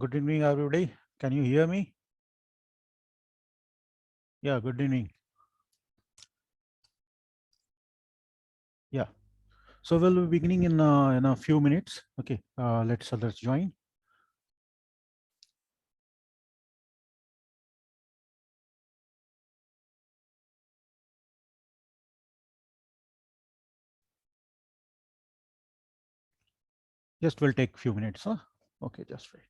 Good evening, everybody. Can you hear me? Yeah, good evening. Yeah. So we'll be beginning in a few minutes. Okay. Let's others join. Just will take a few minutes. Huh? Okay, just wait.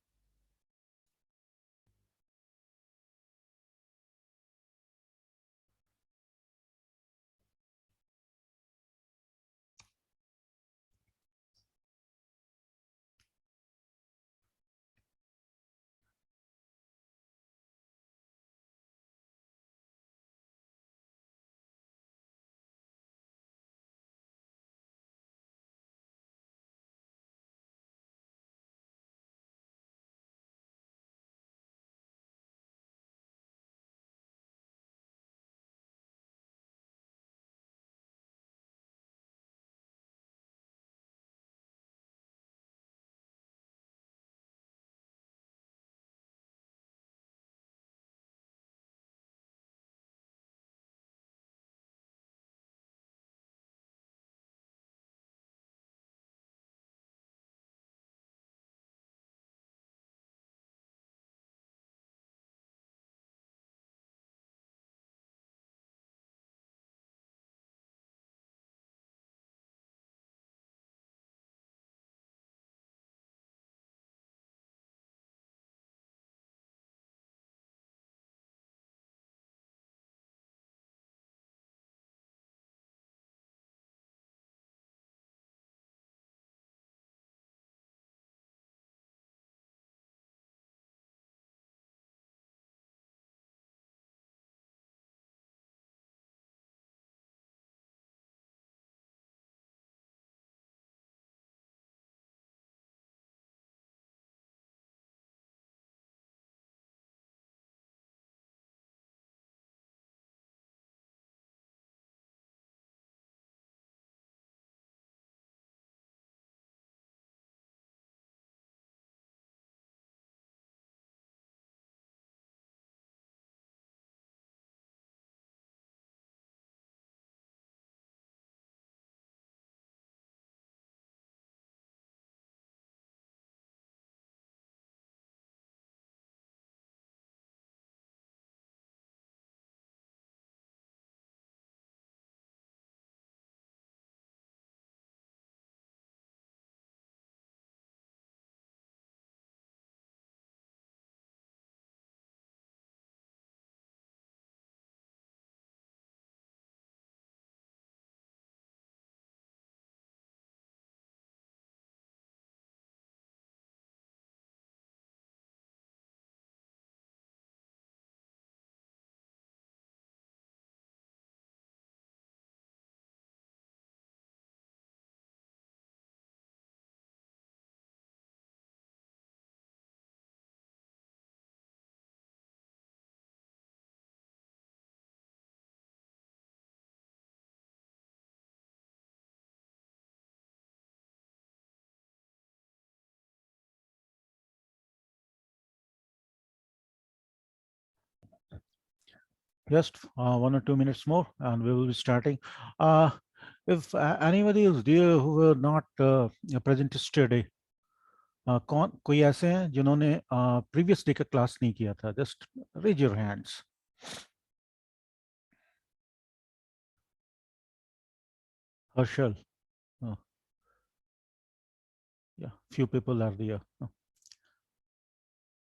Just 1 or 2 minutes more, and we will be starting. Uh, if anybody is there who were not present yesterday, कोई ऐसे हैं जिन्होंने previous day का class नहीं किया था? Just raise your hands. Harshal. Uh, yeah, few people are there.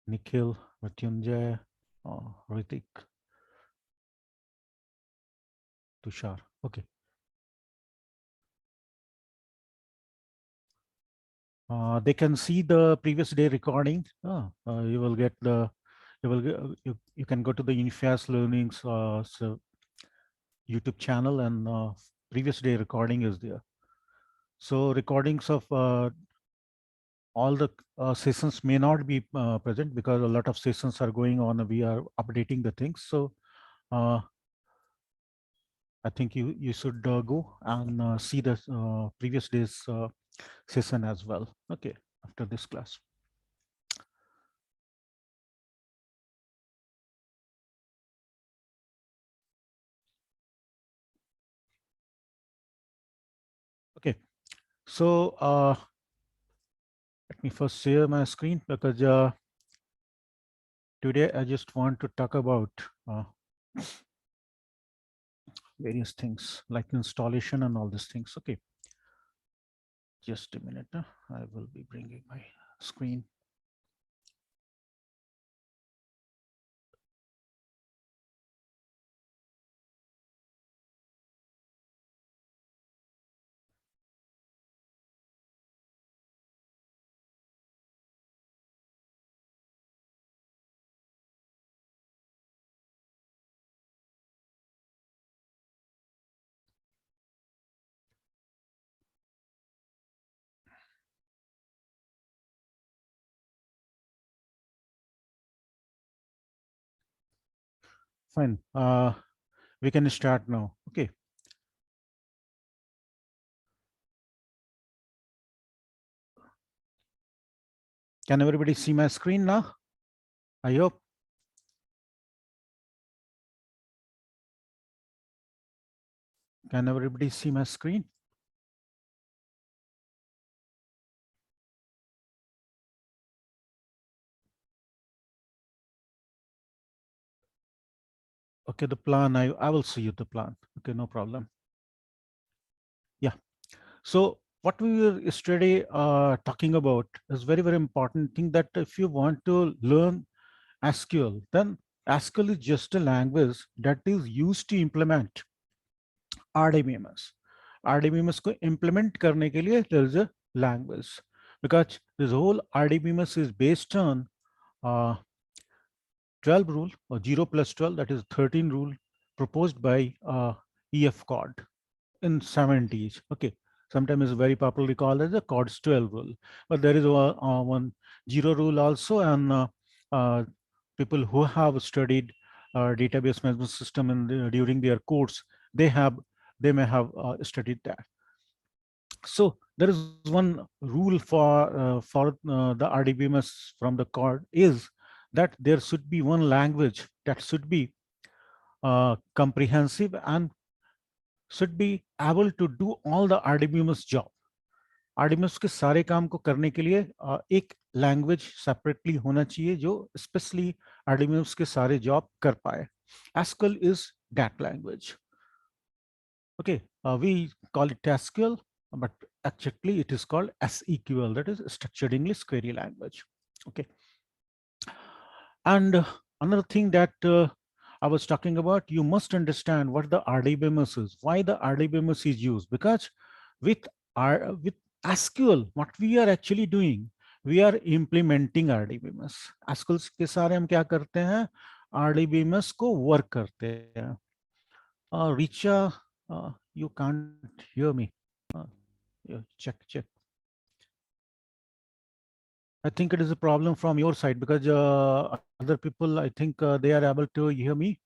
Nikhil, Mrityunjay, Ritik, Tushar. Okay. They can see the previous day recording. You will get the, you can go to the Unifast Learning's YouTube channel, and previous day recording is there. So recordings of all the sessions may not be present because a lot of sessions are going on. We are updating the things. So I think you should go and see the previous day's. 'Session as well. Okay, after this class. So let me first share my screen, because today I just want to talk about various things like installation and all these things. Okay, just a minute. I will be bringing my screen. Fine. We can start now. Okay. Can everybody see my screen now? I hope. Can everybody see my screen? Okay, the plan, I will see you the plan. Okay, no problem. Yeah. So what we were yesterday talking about is very, very important thing, that if you want to learn SQL, then SQL is just a language that is used to implement RDBMS. RDBMS को implement करने के लिए there is a language, because this whole RDBMS is based on 12 rule, or 0 plus 12, that is 13 rule, proposed by EF Cod in 70s. Okay, sometimes it's very popularly called as the Cod's 12 rule, but there is one 0 rule also, and uh, people who have studied database management system during their course, they may have studied that. So there is one rule for the RDBMS from the code, is that there should be one language that should be comprehensive and should be able to do all the RDBMS job. RDBMS के सारे काम को करने के लिए एक language separately होना चाहिए जो स्पेशली RDBMS के सारे जॉब कर पाए. SQL is that language. Okay, we call it SQL, but actually it is called SEQL, that is Structured English Query Language. Okay, and another thing that I was talking about, you must understand what the RDBMS is, why the RDBMS is used, because with with SQL, what we are actually doing, we are implementing RDBMS. SQL के सारे हम क्या करते हैं, RDBMS को work करते हैं. Richa, you can't hear me. Yeah, check. I think it is a problem from your side, because other people, I think they are able to hear me.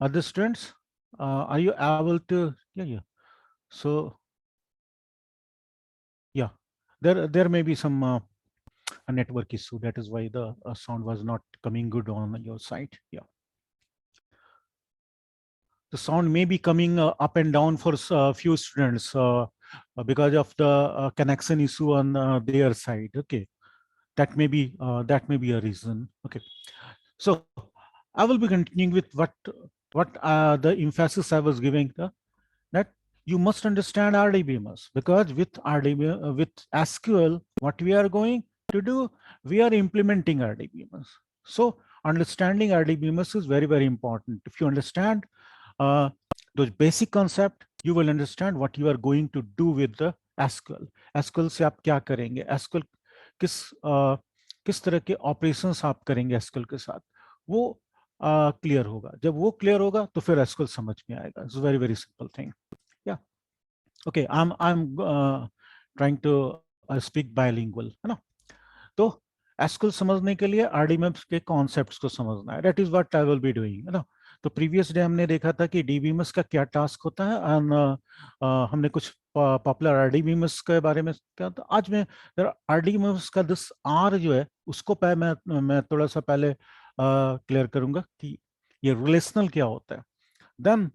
Other students, are you able to? Yeah. So, yeah, there may be some a network issue. That is why the sound was not coming good on your side. Yeah. The sound may be coming up and down for a few students because of the connection issue on their side. Okay, that may be a reason. Okay, so I will be continuing with what the emphasis I was giving, that you must understand RDBMS, because with with SQL, what we are going to do, we are implementing RDBMS. So understanding RDBMS is very, very important. If you understand those basic concept, you will understand what you are going to do with the SQL. SQL से आप क्या करेंगे, SQL किस तरह के operations आप करेंगे SQL के साथ, वो क्लियर होगा. जब वो क्लियर होगा तो फिर SQL समझ में आएगा. It's very, very simple thing. या okay, I'm trying to speak bilingual, है ना. तो SQL समझने के लिए RDBMS के कॉन्सेप्ट्स को समझना है. That is what I will be doing, है ना. तो प्रीवियस डे हमने देखा था कि DBMS का क्या टास्क होता है, एंड हमने कुछ पॉपुलर RDBMS के बारे में क्या. तो आज मैं RDBMS का दिस R जो है उसको मैं थोड़ा सा पहले क्लियर करूंगा कि ये रिलेशनल क्या होता है. Then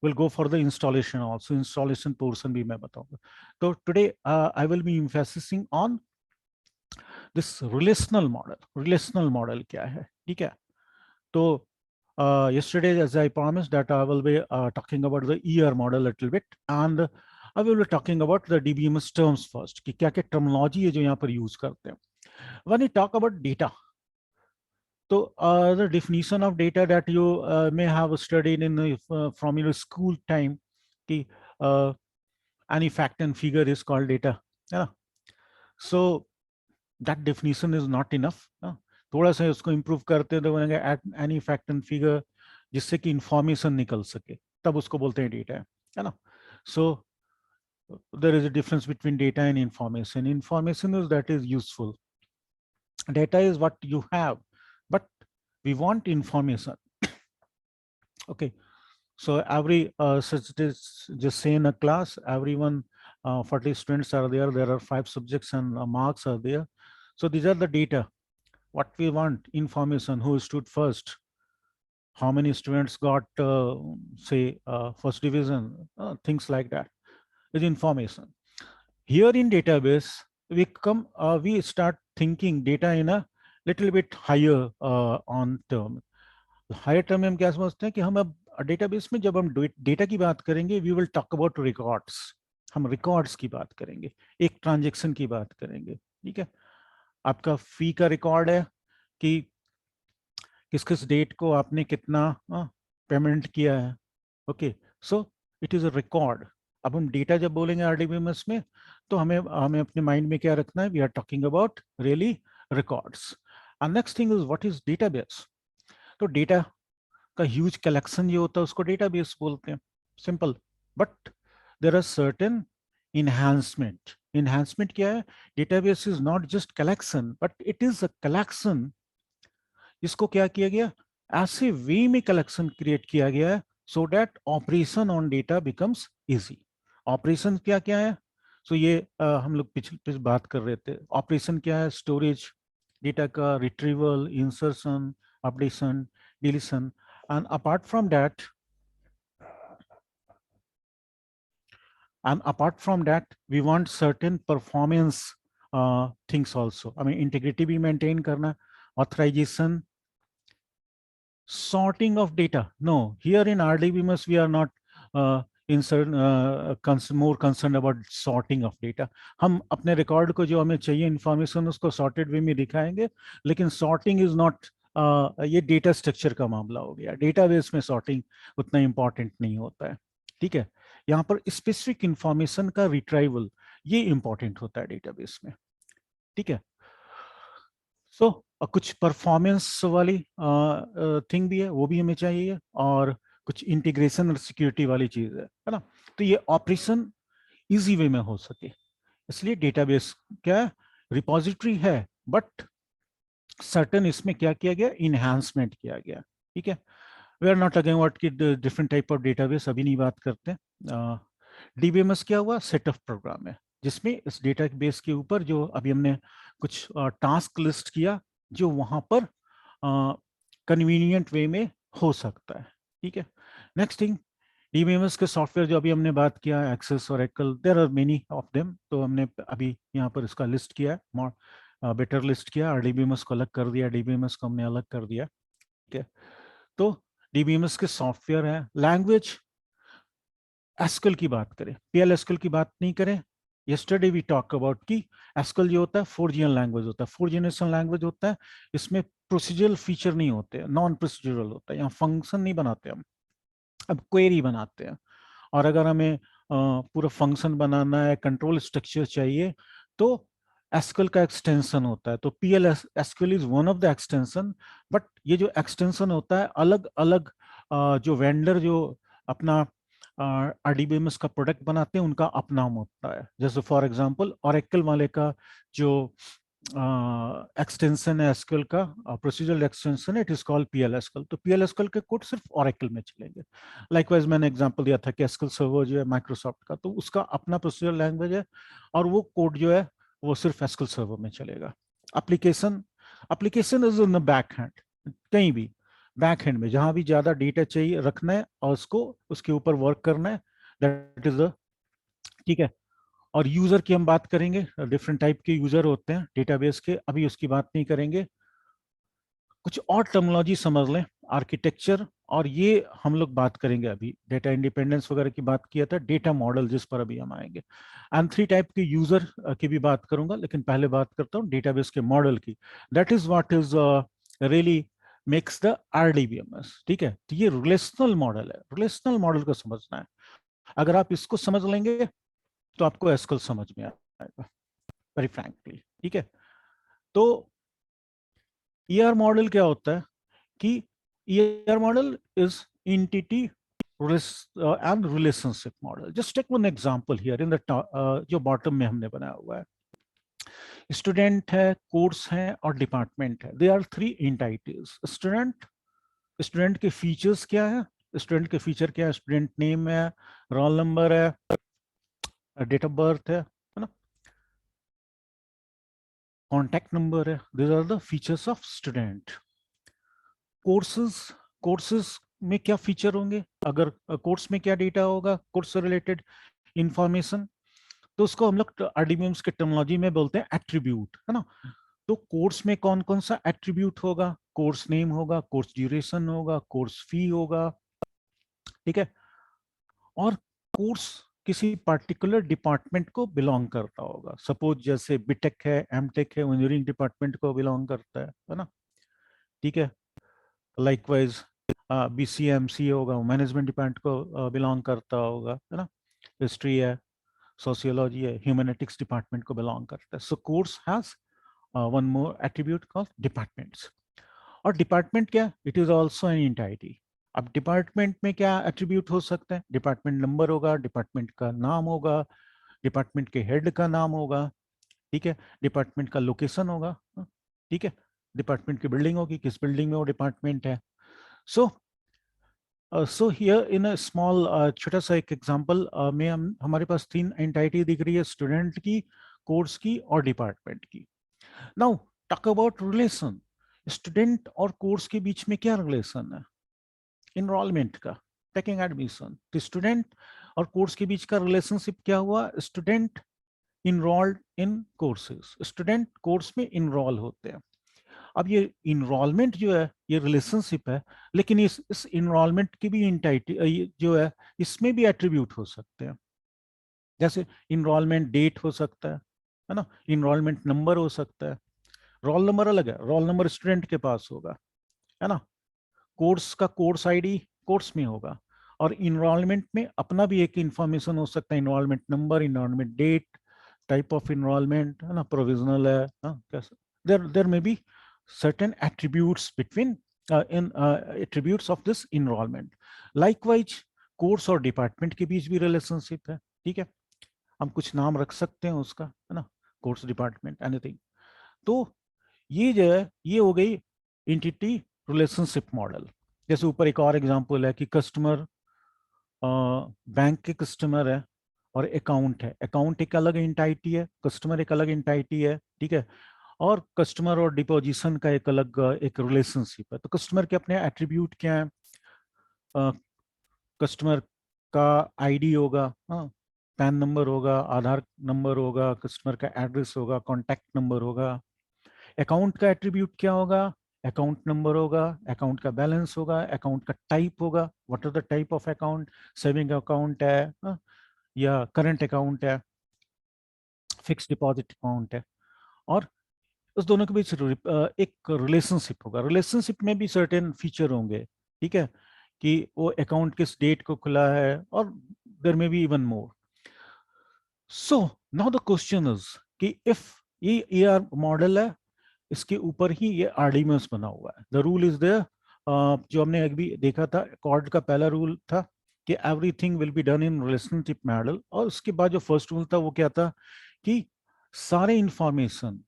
we'll go for the installation also. Installation portion भी मैं बताऊंगा. So today I will be emphasizing on this relational model. Relational model क्या है, ठीक है? तो yesterday, as I promised, that I will be talking about the ER model a little bit, and I will be talking about the DBMS terms first. कि क्या क्या terminology है जो यहाँ पर use करते हैं. When you talk about data, so the definition of data that you may have studied in from your school time, कि any fact and figure is called data. Yeah. So that definition is not enough. थोड़ा सा उसको improve करते हैं तो बनेगा at any fact and figure जिससे कि information निकल सके, तब उसको बोलते हैं data, है ना? So there is a difference between data and information. Information is that is useful. Data is what you have, but we want information. Okay. So every such just say in a class, everyone 40 students are there. There are 5 subjects and marks are there. So these are the data. What we want, information, who stood first, how many students got say first division, things like that is information. Here in database, we start thinking data in a little bit higher on term. Higher term में हम क्या समझते हैं कि हम अब database में जब हम डेटा की बात करेंगे, we will talk about records. हम रिकॉर्ड्स की बात करेंगे, एक ट्रांजेक्शन की बात करेंगे, ठीक है? आपका फी का रिकॉर्ड है कि किस किस डेट को आपने कितना पेमेंट किया है. Okay, so it is a record. अब हम डेटा जब बोलेंगे आरडीबीएमएस में, तो हमें अपने माइंड में क्या रखना है? We are talking about really records. And next thing is what is database. तो डेटा का ह्यूज कलेक्शन जो होता है उसको डेटाबेस बोलते हैं, simple. But there are certain enhancement. Enhancement क्या है? Database is not just collection, but it is a collection. इसको क्या किया गया? ऐसे वे में कलेक्शन क्रिएट किया गया है so that operation on data becomes easy. Operation क्या क्या है? सो ये हम लोग पिछले बात कर रहे थे. ऑपरेशन क्या है? स्टोरेज डेटा का, retrieval, insertion, updation, deletion. And apart from that, we want certain performance things also. I mean, integrity be maintain karna, authorization, sorting of data. No, here in RDBMS we are not more concerned about sorting of data. हम अपने record को जो हमें चाहिए information उसको sorted वे में दिखाएंगे, लेकिन सॉर्टिंग इज नॉट ये डेटा स्ट्रक्चर का मामला हो गया. डेटाबेस में सॉर्टिंग उतना इंपॉर्टेंट नहीं होता है, ठीक है? यहाँ पर स्पेसिफिक इंफॉर्मेशन का रिट्राइवल ये इंपॉर्टेंट होता है डेटाबेस में, ठीक है? सो कुछ परफॉर्मेंस वाली थिंग भी है, वो भी हमें चाहिए, और कुछ इंटीग्रेशन और सिक्योरिटी वाली चीज है ना? तो ये ऑपरेशन इजी वे में हो सके, इसलिए डेटाबेस क्या है? रिपोजिटरी है, बट सर्टन इसमें क्या किया गया? इनहैंसमेंट किया गया, ठीक है? We are not talking about कि डिफरेंट टाइप ऑफ डेटाबेस, अभी नहीं बात करते. डीबीएमएस क्या हुआ? सेट ऑफ प्रोग्राम है जिसमें इस डेटाबेस के ऊपर जो अभी हमने कुछ टास्क लिस्ट किया जो वहां पर कन्वीनियंट वे में हो सकता है, ठीक है? नेक्स्ट थिंग, डीबीएमएस के सॉफ्टवेयर जो अभी हमने बात किया, access, Oracle, there are many of them. तो हमने अभी यहाँ पर इसका लिस्ट किया है, बेटर लिस्ट किया. आरडीबीएमएस को अलग कर दिया, डीबीएमएस को हमने अलग कर दिया, ठीक है? तो डीबीएमएस के सॉफ्टवेयर है. लैंग्वेज, एसक्यूएल की बात करें, पीएल एसक्यूएल की बात नहीं करें. यस्टरडे वी टॉक अबाउट कि एसक्यूएल जो होता है 4 जनरल लैंग्वेज होता है, 4 जनरेशन लैंग्वेज होता है. इसमें प्रोसीजरल फीचर नहीं होते, नॉन प्रोसीजरल होता है. यहाँ फंक्शन नहीं बनाते हम, अब क्वेरी बनाते हैं. और अगर हमें पूरा फंक्शन बनाना है, कंट्रोल स्ट्रक्चर चाहिए, तो एसक्यूएल का एक्सटेंशन होता है. तो PL SQL is one of the extension. But ये जो एक्सटेंशन होता है, अलग अलग जो वेंडर जो अपना आरडीबीएमएस का प्रोडक्ट बनाते हैं उनका अपना होता है. जैसे फॉर एग्जांपल ओरेकल वाले का जो एक्सटेंशन है एसक्यूएल का, प्रोसीजरल एक्सटेंशन है, it is called PL SQL. तो पीएल एसक्यूएल के कोड सिर्फ ओरेकल में चलेंगे. लाइकवाइज मैंने एग्जांपल दिया था कि एसक्यूएल सर्वर जो है माइक्रोसॉफ्ट का, तो उसका अपना प्रोसीजरल लैंग्वेज है और वो कोड जो है वो सिर्फ एसक्यूएल सर्वर में चलेगा. Application is in the back hand, कहीं भी बैक एंड में जहां भी ज्यादा डेटा चाहिए रखना है और उसको उसके ऊपर वर्क करना है, दैट इज द, ठीक है। और यूजर की हम बात करेंगे, डिफरेंट टाइप के यूजर होते हैं डेटाबेस के, अभी उसकी बात नहीं करेंगे। कुछ और टर्मिनोलॉजी समझ लें, आर्किटेक्चर, और ये हम लोग बात करेंगे अभी, डेटा इंडिपेंडेंस वगैरह की बात किया था, डेटा मॉडल जिस पर अभी हम आएंगे, एंड थ्री टाइप के यूजर की भी बात करूंगा, लेकिन पहले बात करता हूँ डेटाबेस के मॉडल की। That is what is really makes the RDBMS, ठीक है। तो ये रिलेशनल मॉडल है, रिलेशनल मॉडल को समझना है। अगर आप इसको समझ लेंगे तो आपको एसक्यूएल समझ में आएगा, वेरी फ्रैंकली, ठीक है। तो ईआर मॉडल क्या होता है कि ER model is entity and relationship model. Just take one example here in the जो bottom में हमने बनाया हुआ है, स्टूडेंट है, कोर्स है और डिपार्टमेंट है। They are three entities. Student, student के फीचर्स क्या है, स्टूडेंट के फीचर क्या है, स्टूडेंट नेम है, रोल नंबर है, डेट ऑफ बर्थ है ना, कॉन्टैक्ट नंबर है, these are the features of student. Courses, courses में क्या फीचर होंगे, अगर कोर्स में क्या डेटा होगा, कोर्स से रिलेटेड इंफॉर्मेशन, तो उसको हम लोग आरडीबीएम्स के टर्मिनोलॉजी में बोलते हैं एट्रीब्यूट, है ना। तो कोर्स में कौन कौन सा एट्रीब्यूट होगा, कोर्स नेम होगा, कोर्स ड्यूरेशन होगा, कोर्स फी होगा, ठीक है। और कोर्स किसी पर्टिकुलर डिपार्टमेंट को बिलोंग करता होगा, सपोज जैसे बीटेक है, एमटेक है, इंजीनियरिंग डिपार्टमेंट को बिलोंग करता है ना, ठीक है। लाइकवाइज बीसीएमसी होगा, मैनेजमेंट डिपार्टमेंट को बिलोंग करता होगा, है ना। हिस्ट्री है, सोशियोलॉजी है, ह्यूमैनिटिक्स डिपार्टमेंट को बिलोंग करता है। सो course has one more attribute called departments. और डिपार्टमेंट क्या, it is also an entity. अब डिपार्टमेंट में क्या एट्रीब्यूट हो सकता है, डिपार्टमेंट नंबर होगा, डिपार्टमेंट का नाम होगा, डिपार्टमेंट के हेड का नाम होगा, ठीक है, डिपार्टमेंट का लोकेशन होगा, ठीक है, डिपार्टमेंट की बिल्डिंग होगी, किस बिल्डिंग में वो डिपार्टमेंट है। सो so here in a small, छोटा सा एक एग्जांपल में हमारे पास तीन एंटिटी दिख रही है, स्टूडेंट की, कोर्स की और डिपार्टमेंट की। Now talk about relation, student और कोर्स के बीच में क्या रिलेशन है, इनरोलमेंट का, टेकिंग एडमिशन। तो स्टूडेंट और कोर्स के बीच का रिलेशनशिप क्या हुआ, student enrolled in courses, student course में इनरोल होते हैं। अब ये इनरोलमेंट जो है ये रिलेशनशिप है, लेकिन इस इनरोलमेंट की भी एंटिटी जो है, इसमें भी एट्रीब्यूट हो सकते हैं, जैसे इनरोलमेंट डेट हो सकता है ना, इनरोलमेंट नंबर हो सकता है। रोल नंबर अलग है, रोल नंबर स्टूडेंट के पास होगा, है ना। कोर्स का कोर्स आईडी कोर्स में होगा, और इनरोलमेंट में अपना भी एक इंफॉर्मेशन हो सकता है, enrolment number, enrolment date, type of enrolment, है ना, प्रोविजनल है, कैसे, there may be certain attributes between in attributes of this enrollment. Likewise, course और डिपार्टमेंट के बीच भी रिलेशनशिप है, ठीक है, हम कुछ नाम रख सकते हैं उसका, है ना, कोर्स, डिपार्टमेंट, एनीथिंग। तो ये जो है ये हो गई एंटिटी रिलेशनशिप मॉडल। जैसे ऊपर एक और एग्जांपल है कि कस्टमर, बैंक के कस्टमर है और अकाउंट है, अकाउंट एक अलग एंटिटी है, कस्टमर एक अलग एंटिटी है, ठीक है। और कस्टमर और डिपोजिशन का एक अलग एक रिलेशनशिप है। तो कस्टमर के अपने एट्रीब्यूट क्या है, कस्टमर का आईडी होगा, हाँ, पैन नंबर होगा, आधार नंबर होगा, कस्टमर का एड्रेस होगा, कॉन्टैक्ट नंबर होगा। अकाउंट का एट्रीब्यूट क्या होगा, अकाउंट नंबर होगा, अकाउंट का बैलेंस होगा, अकाउंट का टाइप होगा, what are the type of account, saving account है, या करंट अकाउंट है, फिक्स डिपॉजिट अकाउंट है। और उस दोनों के बीच एक रिलेशनशिप होगा, रिलेशनशिप में भी सर्टेन फीचर होंगे, ठीक है, कि वो अकाउंट किस डेट को खुला है, और देयर में be even more. So now the question is कि इफ ये एआर मॉडल है, इसके ऊपर ही ये आरडीएमएस बना हुआ है, द रूल इज देयर, जो हमने अभी देखा था, कॉर्ड का पहला रूल था कि everything will be done in relationship model, और उसके बाद जो फर्स्ट रूल था वो क्या था कि सारे इंफॉर्मेशन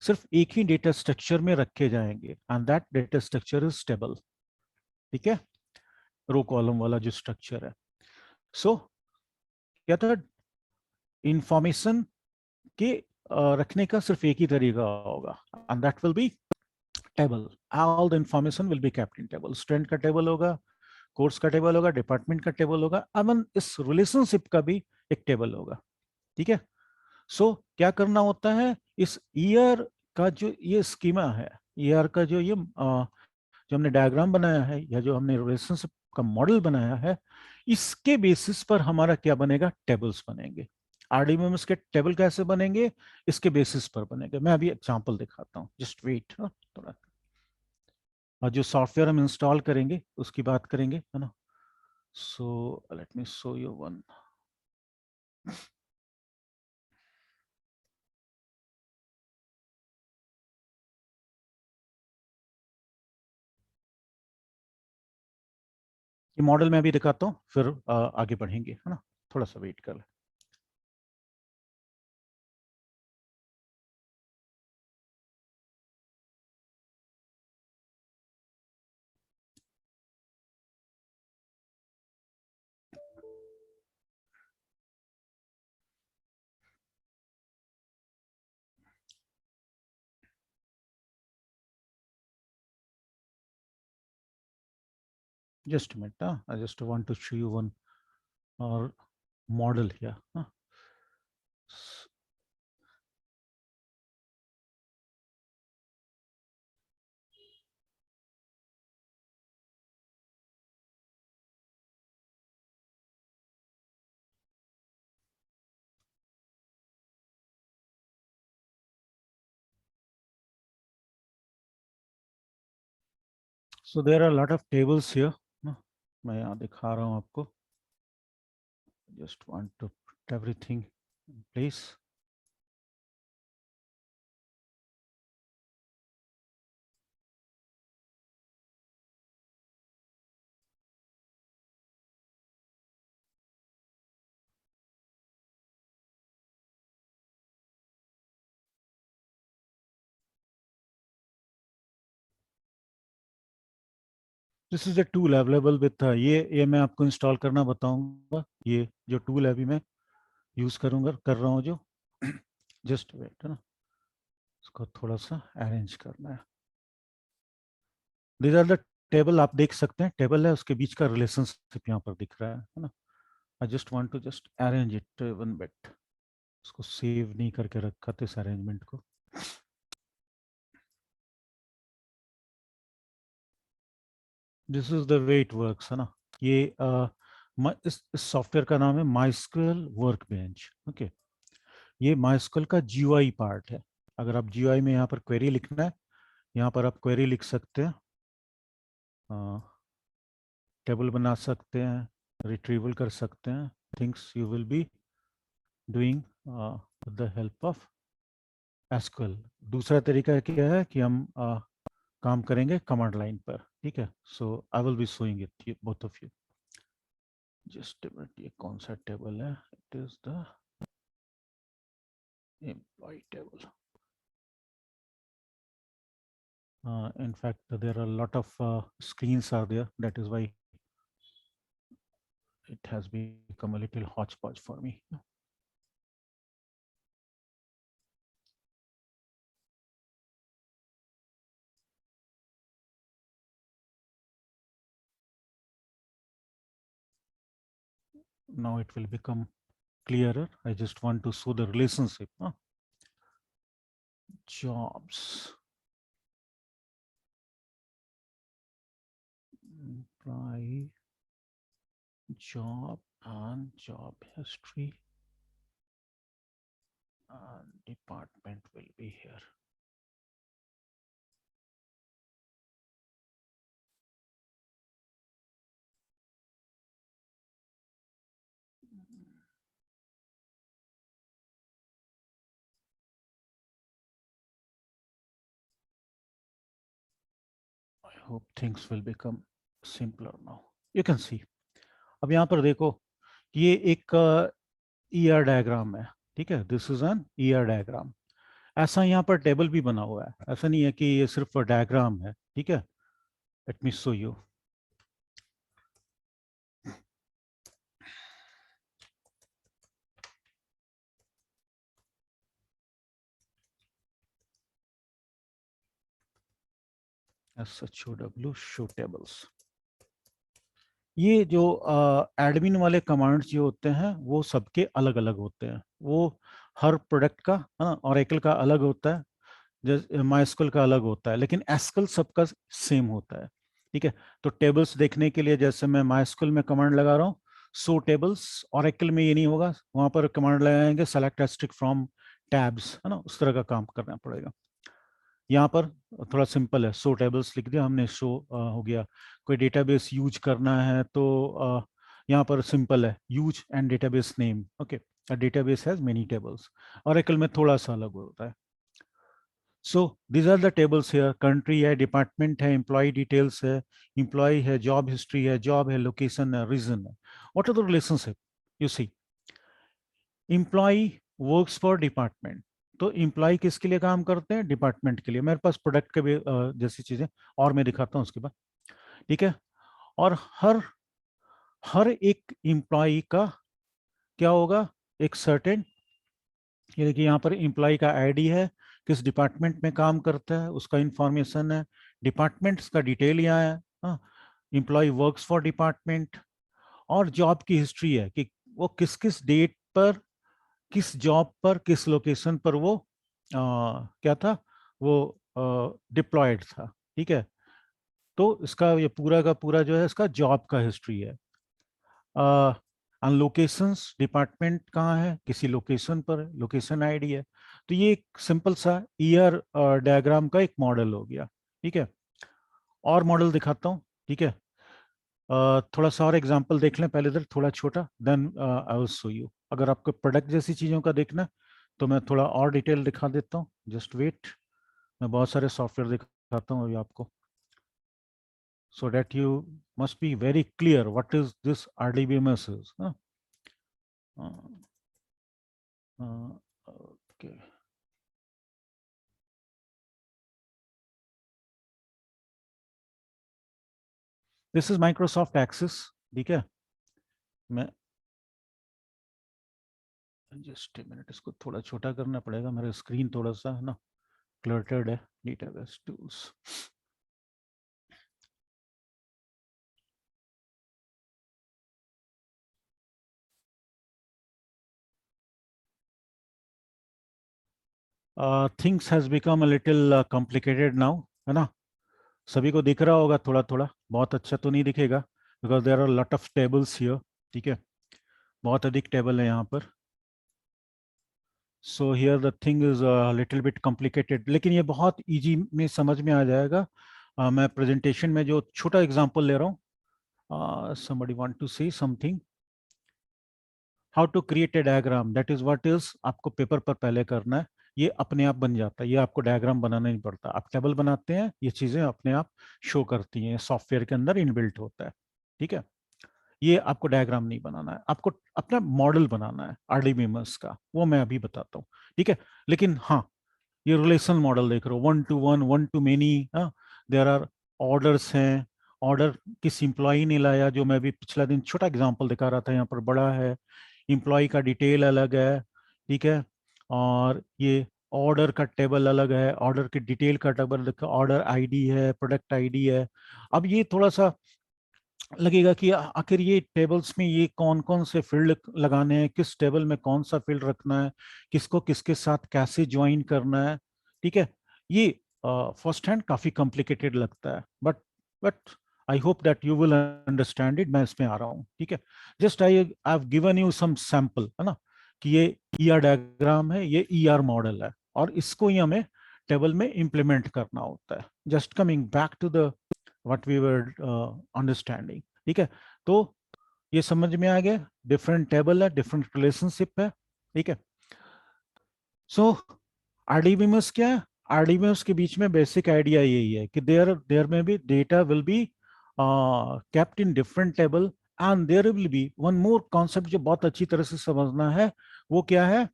सिर्फ एक ही डेटा स्ट्रक्चर में रखे जाएंगे, and that data structure is stable, ठीक है, रो कॉलम वाला जो स्ट्रक्चर है। सो क्या था, इंफॉर्मेशन के रखने का सिर्फ एक ही तरीका होगा, and that will be table, all the information will be kept in table. Student का टेबल होगा, कोर्स का टेबल होगा, डिपार्टमेंट का टेबल होगा, अमन इस रिलेशनशिप का भी एक टेबल होगा। ठीक है। सो क्या करना होता है, इस ईयर का जो ये स्कीमा है, ईयर का जो ये जो हमने डायग्राम बनाया है या जो हमने रिलेशनशिप का मॉडल बनाया है, इसके बेसिस पर हमारा क्या बनेगा, टेबल्स बनेंगे। आरडीएमएस के टेबल कैसे बनेंगे, इसके बेसिस पर बनेंगे। मैं अभी एग्जांपल दिखाता हूँ, जस्ट वेट थोड़ा। और जो सॉफ्टवेयर हम इंस्टॉल करेंगे उसकी बात करेंगे, है ना। So let me show you one. ये मॉडल मैं अभी दिखाता हूँ, फिर आगे बढ़ेंगे, है ना। थोड़ा सा वेट कर ले। Just a minute. I just want to show you one model here. So there are a lot of tables here. मैं यहाँ दिखा रहा हूँ आपको. Just want to put everything in place. This is a tool available with ये मैं आपको install करना बताऊंगा. ये जो टूल है अभी मैं यूज करूंगा, कर रहा हूँ जो. जस्ट वेट, है ना. इसको थोड़ा सा अरेंज करना है. These are the टेबल, आप देख सकते हैं टेबल है, उसके बीच का रिलेशनशिप यहाँ पर दिख रहा है ना. I just want to just arrange it one bit. उसको सेव नहीं करके रखा था इस अरेंजमेंट को. This is the way it works, है ना. ये इस सॉफ्टवेयर का नाम है माइस्क्वेल वर्क बेंच. ओके. ये माइस्क्वेल का जीयूआई पार्ट है. अगर आप जीयूआई में यहाँ पर क्वेरी लिखना है, यहाँ पर आप क्वेरी लिख सकते हैं, टेबल बना सकते हैं, रिट्रीवल कर सकते हैं. Things you will be doing with the help of SQL. दूसरा तरीका क्या है कि हम काम करेंगे कमांड लाइन पर. ठीक है. So I will be showing it both of you. Just ये कौन सा टेबल है, it is the employee table. In fact, there are a lot of screens are there. That is why it has become a little hodgepodge for me. Now it will become clearer. I just want to show the relationship. Jobs, employee, job, and job history, and department will be here. I hope things will become simpler now. You can see. अब यहाँ पर देखो, ये एक ER diagram है. ठीक है. This is an ER diagram. ऐसा यहाँ पर टेबल भी बना हुआ है. ऐसा नहीं है कि ये सिर्फ डायग्राम है. ठीक है. Let me show you. SHOW show tables. ये जो एडमिन वाले कमांड्स जो होते हैं वो सबके अलग अलग होते हैं। वो हर प्रोडक्ट का है ना, ऑरेकल का अलग होता है, जैसे माइस्कल का अलग होता है, लेकिन एसक्यूएल सबका सेम होता है। ठीक है, तो टेबल्स देखने के लिए जैसे मैं माइस्कल में कमांड लगा रहा हूँ सो टेबल्स, ऑरेकल में ये नहीं होगा, वहां पर कमांड लगाएंगे सेलेक्ट एस्ट्रिक फ्रॉम टैब्स, है ना, उस तरह का काम करना पड़ेगा। यहाँ पर थोड़ा सिंपल है, सो टेबल्स लिख दिया हमने, शो हो गया। कोई डेटाबेस यूज करना है तो यहाँ पर सिंपल है, use and database name. Okay, database has many tables. Oracle में थोड़ा सा अलग होता है। So these are the tables here, country है, डिपार्टमेंट है, एम्प्लॉय डिटेल्स है, एम्प्लॉय है, जॉब हिस्ट्री है, जॉब है, लोकेशन है, रीजन है। What are the relationship? You see, employee works for department, तो एम्प्लॉय किसके लिए काम करते हैं? डिपार्टमेंट के लिए। मेरे पास प्रोडक्ट के भी जैसी चीजें और मैं दिखाता हूँ उसके बाद। ठीक है, और हर हर एक एम्प्लॉय का क्या होगा? एक सर्टेन, ये देखिए यहाँ पर एम्प्लॉय का आईडी है, किस डिपार्टमेंट में काम करता है उसका इंफॉर्मेशन है, डिपार्टमेंट्स का डिटेल यहाँ है, हाँ, एम्प्लॉय वर्क्स फॉर डिपार्टमेंट। और जॉब की हिस्ट्री है कि वो किस किस डेट पर, किस जॉब पर, किस लोकेशन पर वो क्या था, वो डिप्लॉयड था। ठीक है, तो इसका ये पूरा का पूरा जो है इसका जॉब का हिस्ट्री है। लोकेशंस, डिपार्टमेंट कहाँ है, किसी लोकेशन पर है, लोकेशन आईडी है। तो ये एक सिंपल सा ईयर डायग्राम का एक मॉडल हो गया। ठीक है, और मॉडल दिखाता हूँ। ठीक है, थोड़ा सा और एग्जांपल देख लें पहले, इधर थोड़ा छोटा, then I will show you. अगर आपको प्रोडक्ट जैसी चीज़ों का देखना है तो मैं थोड़ा और डिटेल दिखा देता हूँ, जस्ट वेट। मैं बहुत सारे सॉफ्टवेयर दिखाता हूँ अभी आपको, so that you must be very clear what is this RDBMS is. Huh? Okay. This is Microsoft Access. ठीक है, मैं जस्ट ए मिनट, इसको थोड़ा छोटा करना पड़ेगा, मेरा स्क्रीन थोड़ा सा है ना क्लटर्ड है। Database tools, things has become a little complicated now, है ना। सभी को दिख रहा होगा थोड़ा थोड़ा, बहुत अच्छा तो नहीं दिखेगा because there are lot of tables here. ठीक है, बहुत अधिक टेबल है यहाँ पर। So here the thing is little bit complicated, लेकिन ये बहुत इजी में समझ में आ जाएगा। मैं प्रेजेंटेशन में जो छोटा एग्जांपल ले रहा हूँ, somebody want to say something, how to create a diagram, that is what is आपको पेपर पर पहले करना है। ये अपने आप बन जाता है, ये आपको डायग्राम बनाना नहीं पड़ता। आप टेबल बनाते हैं, ये चीजें अपने आप शो करती हैं, सॉफ्टवेयर के अंदर इनबिल्ट होता है। ठीक है, ये आपको डायग्राम नहीं बनाना है, आपको अपना मॉडल बनाना है आरडीबीएमएस का, वो मैं अभी बताता हूँ। ठीक है, लेकिन हाँ, ये रिलेशन मॉडल देख रहे हो, one to one, one to many, there are orders हैं। ऑर्डर किस एम्प्लॉय ने लाया, जो मैं भी पिछला दिन छोटा एग्जांपल दिखा रहा था, यहाँ पर बड़ा है, एम्प्लॉय का डिटेल अलग है। ठीक है, और ये ऑर्डर का टेबल अलग है, ऑर्डर के डिटेल का टेबल देखो, ऑर्डर आईडी है, प्रोडक्ट आईडी है। अब ये थोड़ा सा लगेगा कि आखिर ये टेबल्स में ये कौन कौन से फील्ड लगाने हैं, किस टेबल में कौन सा फील्ड रखना है, किसको किसके साथ कैसे ज्वाइन करना है। ठीक है, ये फर्स्ट हैंड काफी कॉम्प्लिकेटेड लगता है, but I hope that you will understand it. मैं इसमें आ रहा हूँ। ठीक है, just I have given you some sample, है ना, कि ये ईआर डायग्राम है, ये ईआर मॉडल है, और इसको ही हमें टेबल में इंप्लीमेंट करना होता है। Just coming back to the what we were understanding. ठीक है, तो ये समझ में आ गया, डिफरेंट टेबल है, डिफरेंट रिलेशनशिप है। ठीक है, सो आरडीबीएमएस क्या है? आरडीबीएमएस के बीच में बेसिक आइडिया यही है कि देयर देयर में भी data will be kept in different table, and there will be one more concept जो बहुत अच्छी तरह से समझना है। वो क्या है?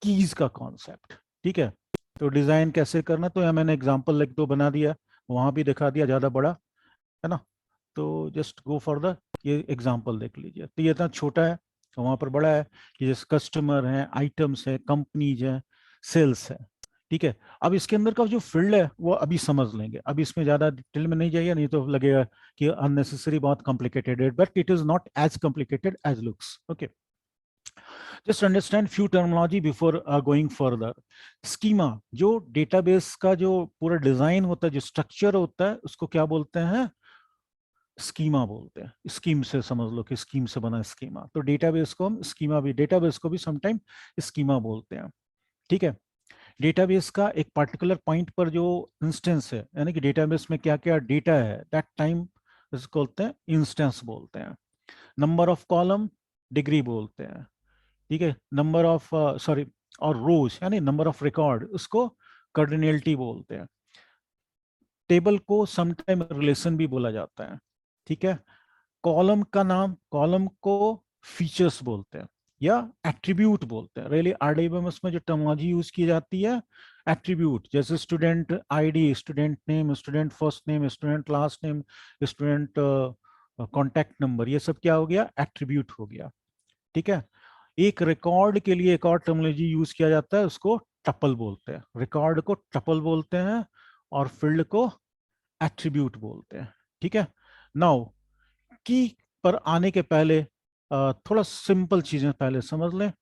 कीज का कॉन्सेप्ट। ठीक है, तो डिजाइन कैसे करना, तो यहाँ मैंने एग्जांपल एक दो बना दिया, वहां भी दिखा दिया, ज्यादा बड़ा है ना। तो जस्ट गो फॉर द, ये एग्जांपल देख लीजिए, तो ये इतना छोटा है, तो वहां पर बड़ा है कि जैसे कस्टमर है, आइटम्स है, कंपनीज है, सेल्स है। ठीक है। अब इसके अंदर का जो फील्ड है वो अभी समझ लेंगे, अभी इसमें ज्यादा डिटेल में नहीं जाइए, नहीं तो लगेगा कि अननेसेसरी बहुत कॉम्प्लिकेटेड है, but it is not as complicated as looks. Okay, just understand few terminology before going further. Schema, जो डेटाबेस का जो पूरा डिजाइन होता है, जो स्ट्रक्चर होता है, उसको क्या बोलते हैं? स्कीमा बोलते हैं। स्कीम से समझ लो कि स्कीम से बना स्कीमा, तो डेटाबेस को हम स्कीमा भी, डेटाबेस को भी समटाइम स्कीमा बोलते हैं। ठीक है। डेटाबेस का एक पर्टिकुलर पॉइंट पर जो इंस्टेंस है, यानी कि डेटाबेस में क्या क्या डेटा है, दैट टाइम इसको बोलते हैं इंस्टेंस बोलते हैं। नंबर ऑफ कॉलम डिग्री बोलते हैं। ठीक है। नंबर ऑफ सॉरी, और रोज यानी नंबर ऑफ रिकॉर्ड, उसको कार्डिनलिटी बोलते हैं। टेबल को समटाइम रिलेशन भी बोला जाता है। ठीक है। कॉलम का नाम, कॉलम को फीचर्स बोलते हैं या एट्रीब्यूट बोलते हैं। रियली आरडीबीएमएस में जो टर्मिनोलॉजी यूज की जाती है, एट्रीब्यूट, जैसे student ID, student name, student first name, student last name, student contact number, ये सब क्या हो गया? एट्रीब्यूट हो गया। ठीक है। एक रिकॉर्ड के लिए एक और टर्मिनोलॉजी यूज किया जाता है, उसको टपल बोलते हैं। रिकॉर्ड को टपल बोलते हैं और फील्ड को एट्रीब्यूट बोलते हैं। ठीक है। नाउ की पर आने के पहले थोड़ा सिंपल चीजें पहले समझ लें।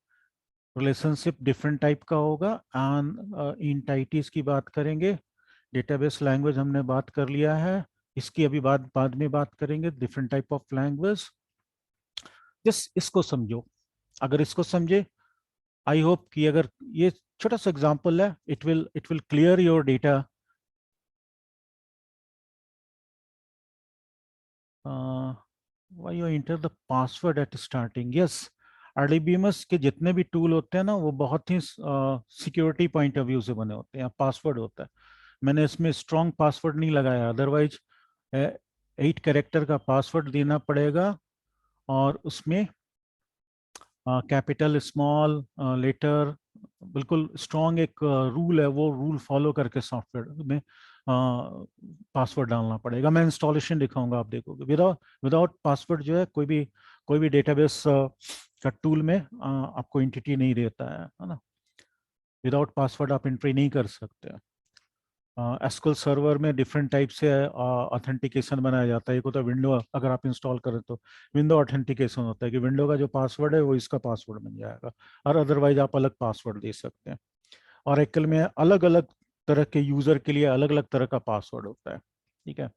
रिलेशनशिप डिफरेंट टाइप का होगा, एंड इंटाइटीज की बात करेंगे। डेटाबेस लैंग्वेज हमने बात कर लिया है, इसकी अभी बाद में बात करेंगे, different type of language. Just इसको समझो, अगर इसको समझे, आई होप कि अगर ये छोटा सा एग्जांपल है, it will clear your data. Why you enter the password at starting? Yes, RDBMS के जितने भी टूल होते हैं ना, वो बहुत ही सिक्योरिटी पॉइंट ऑफ व्यू से बने होते हैं। पासवर्ड होता है, मैंने इसमें स्ट्रॉन्ग पासवर्ड नहीं लगाया, अदरवाइज 8 कैरेक्टर का पासवर्ड देना पड़ेगा, और उसमें कैपिटल स्मॉल लेटर, बिल्कुल स्ट्रॉन्ग एक रूल है, वो रूल फॉलो करके सॉफ्टवेयर में पासवर्ड डालना पड़ेगा। मैं इंस्टॉलेशन दिखाऊंगा, आप देखोगे विदाउट विदाउट पासवर्ड जो है कोई भी डेटाबेस का टूल में आपको एंटिटी नहीं देता है ना। विदाउट पासवर्ड आप एंट्री नहीं कर सकते। एसक्यूएल सर्वर में डिफरेंट टाइप से ऑथेंटिकेशन बनाया जाता है। एक होता है विंडो, अगर आप इंस्टॉल करें तो विंडो ऑथेंटिकेशन होता है कि विंडो का जो पासवर्ड है वो इसका पासवर्ड बन जाएगा, और अदरवाइज आप अलग पासवर्ड दे सकते हैं। और एक्चुअल में अलग अलग तरह के यूजर के लिए अलग अलग तरह का पासवर्ड होता है। ठीक है।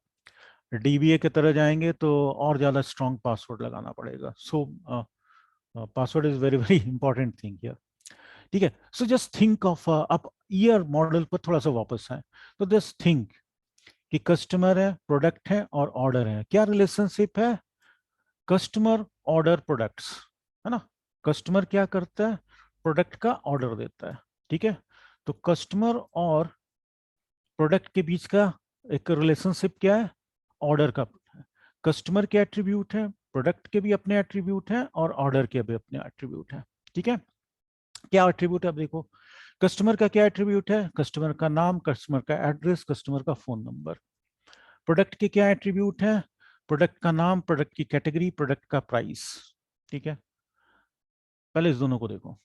डीबीए की तरह जाएंगे तो और ज़्यादा स्ट्रॉन्ग पासवर्ड लगाना पड़ेगा। सो password is very very important thing here. ठीक है। सो जस्ट थिंक ऑफ, आप ईयर मॉडल पर थोड़ा सा वापस आए, तो जस्ट थिंक कि कस्टमर है, प्रोडक्ट है और ऑर्डर है। क्या रिलेशनशिप है? कस्टमर ऑर्डर प्रोडक्ट्स, है ना। कस्टमर क्या करता है? प्रोडक्ट का ऑर्डर देता है। ठीक है। तो कस्टमर और प्रोडक्ट के बीच का एक रिलेशनशिप क्या है? ऑर्डर का। कस्टमर के एट्रीब्यूट है, प्रोडक्ट के भी अपने एट्रीब्यूट हैं, और ऑर्डर के भी अपने एट्रीब्यूट हैं। ठीक है। क्या एट्रीब्यूट है? अब देखो, कस्टमर का क्या एट्रीब्यूट है? कस्टमर का नाम, कस्टमर का एड्रेस, कस्टमर का फोन नंबर। प्रोडक्ट के क्या एट्रीब्यूट है? प्रोडक्ट का नाम, प्रोडक्ट की कैटेगरी, प्रोडक्ट का प्राइस। ठीक है। पहले इस दोनों को देखो।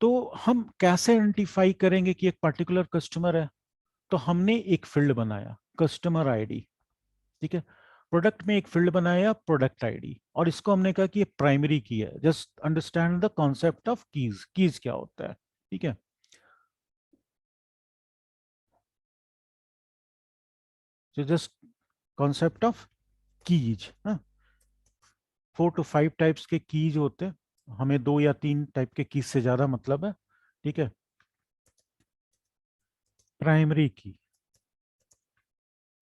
तो हम कैसे आइडेंटिफाई करेंगे कि एक पर्टिकुलर कस्टमर है? तो हमने एक फील्ड बनाया, कस्टमर आईडी। ठीक है। प्रोडक्ट में एक फील्ड बनाया, प्रोडक्ट आईडी, और इसको हमने कहा कि ये प्राइमरी की है। Just understand the concept of keys. Keys क्या होता है? ठीक है। So just concept of keys. 4 to 5 types के कीज होते हैं, हमें 2 या 3 टाइप के कीज से ज्यादा मतलब है। ठीक है। प्राइमरी की,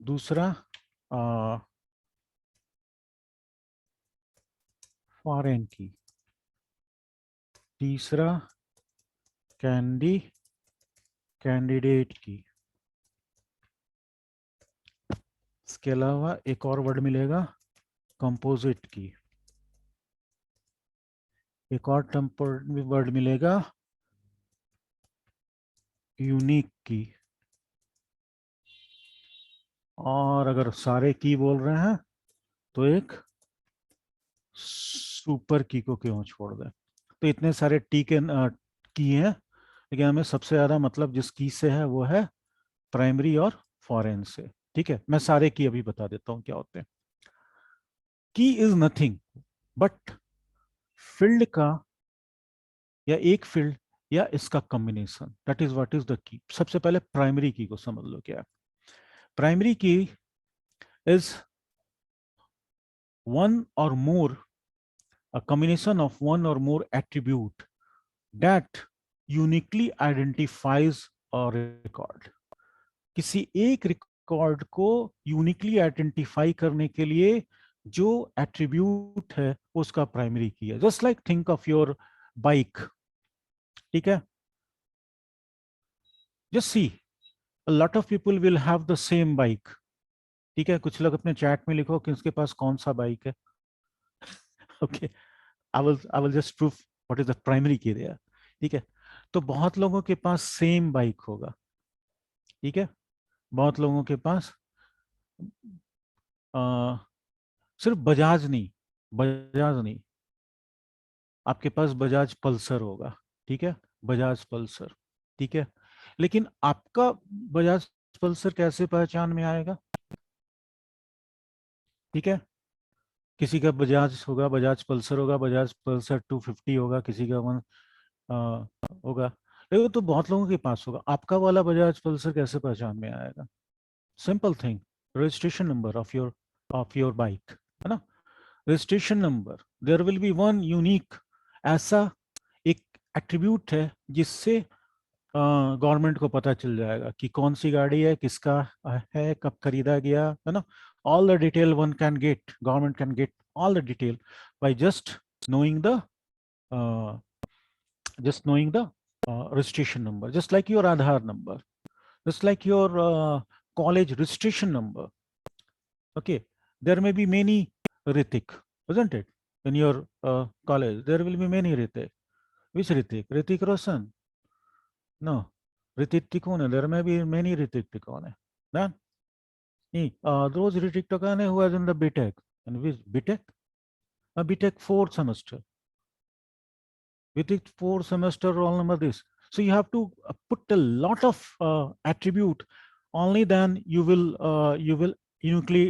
दूसरा फॉरेन की, तीसरा कैंडिडेट की। इसके अलावा एक और वर्ड मिलेगा, कंपोजिट की। एक और वर्ड मिलेगा, यूनिक की। और अगर सारे की बोल रहे हैं तो एक सुपर की को क्यों छोड़ दें? तो इतने सारे टी के की हैं, लेकिन हमें सबसे ज्यादा मतलब जिस की से है वो है प्राइमरी और फॉरेन से। ठीक है, मैं सारे की अभी बता देता हूँ क्या होते हैं। की इज नथिंग बट फील्ड का या एक फील्ड या इसका combination, that is what is the key. सबसे पहले प्राइमरी की को समझ लो क्या है। Primary key is one or more, a combination of one or more attribute that uniquely identifies a record। किसी एक रिकॉर्ड को यूनिकली आइडेंटिफाई करने के लिए जो एट्रीब्यूट है उसका प्राइमरी की है। Just like think of your bike. ठीक है, just see a lot of people will have the same bike। ठीक है, कुछ लोग अपने चैट में लिखो कि उसके पास कौन सा बाइक है। Okay, I will just proof what is the primary की देयर। ठीक है, तो बहुत लोगों के पास सेम बाइक होगा। ठीक है, बहुत लोगों के पास आ, सिर्फ बजाज नहीं, बजाज नहीं, आपके पास बजाज पल्सर होगा। ठीक है, बजाज पल्सर। ठीक है, लेकिन आपका बजाज पल्सर कैसे पहचान में आएगा? ठीक है, किसी का बजाज होगा, बजाज पल्सर होगा, बजाज पल्सर 250 होगा, किसी का वन होगा। लेकिन वो तो बहुत लोगों के पास होगा, आपका वाला बजाज पल्सर कैसे पहचान में आएगा? Simple thing, registration number of your bike, है ना। Registration number, there will be one unique, ऐसा एक एट्रीब्यूट है जिससे गवर्नमेंट को पता चल जाएगा कि कौन सी गाड़ी है, किसका है, कब खरीदा गया, है ना। All the detail one can get, government can get all the detail by just knowing the registration number, just like your Aadhaar number, just like your college registration number. Okay, there may be many Ritik, isn't it? In your college, there will be many Ritik. Which Ritik? Ritik Roshan? No. Ritik Tikone. There may be many Ritik Tikone. Then, those Ritik Tikone who was in the BTech. And which BTech? BTech fourth semester. BTech fourth semester roll number this. So you have to put a lot of attribute. Only then you will uniquely